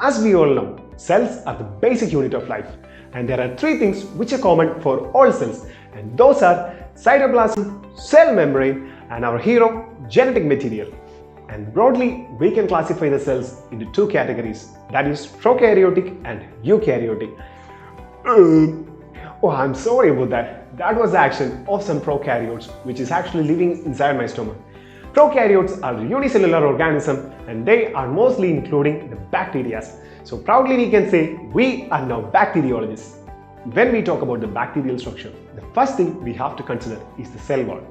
As we all know, cells are the basic unit of life, and there are three things which are common for all cells, and those are cytoplasm, cell membrane, and our hero, genetic material. And broadly, we can classify the cells into two categories, that is prokaryotic and eukaryotic. Oh, I'm sorry about that. That was the action of some prokaryotes which is actually living inside my stomach. Prokaryotes are unicellular organisms and they are mostly including the bacteria. So proudly we can say we are now bacteriologists. When we talk about the bacterial structure, the first thing we have to consider is the cell wall.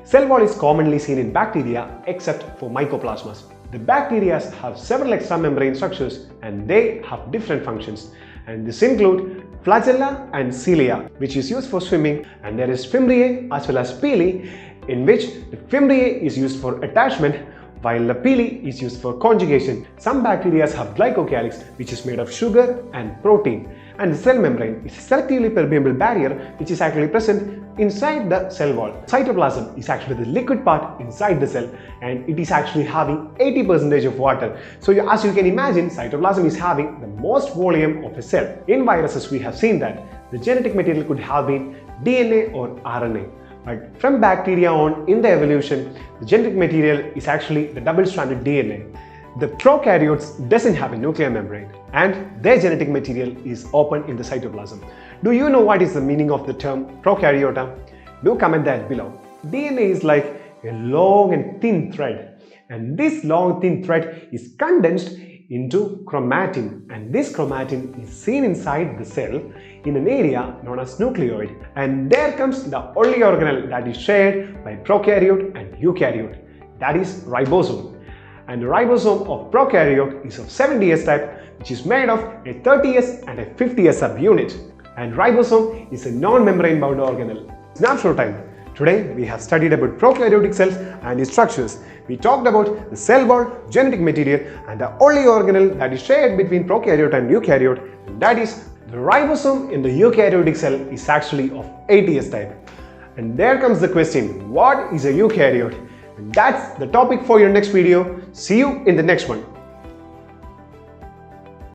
Cell wall is commonly seen in bacteria except for mycoplasmas. The bacteria have several extramembrane structures and they have different functions, and this include flagella and cilia, which is used for swimming, and there is fimbriae as well as pili, in which the fimbriae is used for attachment while the pili is used for conjugation. Some bacteria have glycocalyx, which is made of sugar and protein, and the cell membrane is a selectively permeable barrier which is actually present inside the cell wall. Cytoplasm is actually the liquid part inside the cell, and it is actually having 80% of water. So as you can imagine, cytoplasm is having the most volume of a cell. In viruses, we have seen that the genetic material could have been DNA or RNA. But from bacteria on in the evolution, the genetic material is actually the double-stranded DNA. The prokaryotes doesn't have a nuclear membrane and their genetic material is open in the cytoplasm. Do you know what is the meaning of the term prokaryote? Do comment that below. DNA is like a long and thin thread, and this long thin thread is condensed into chromatin, and this chromatin is seen inside the cell in an area known as nucleoid, and there comes the only organelle that is shared by prokaryote and eukaryote, that is ribosome. And the ribosome of prokaryote is of 70S type, which is made of a 30S and a 50S subunit, and ribosome is a non-membrane bound organelle. Snapshot time. Today we have studied about prokaryotic cells and its structures. We talked about the cell wall, genetic material, and the only organelle that is shared between prokaryote and eukaryote, and that is the ribosome in the eukaryotic cell is actually of 80S type. And there comes the question, what is a eukaryote? And that's the topic for your next video. See you in the next one.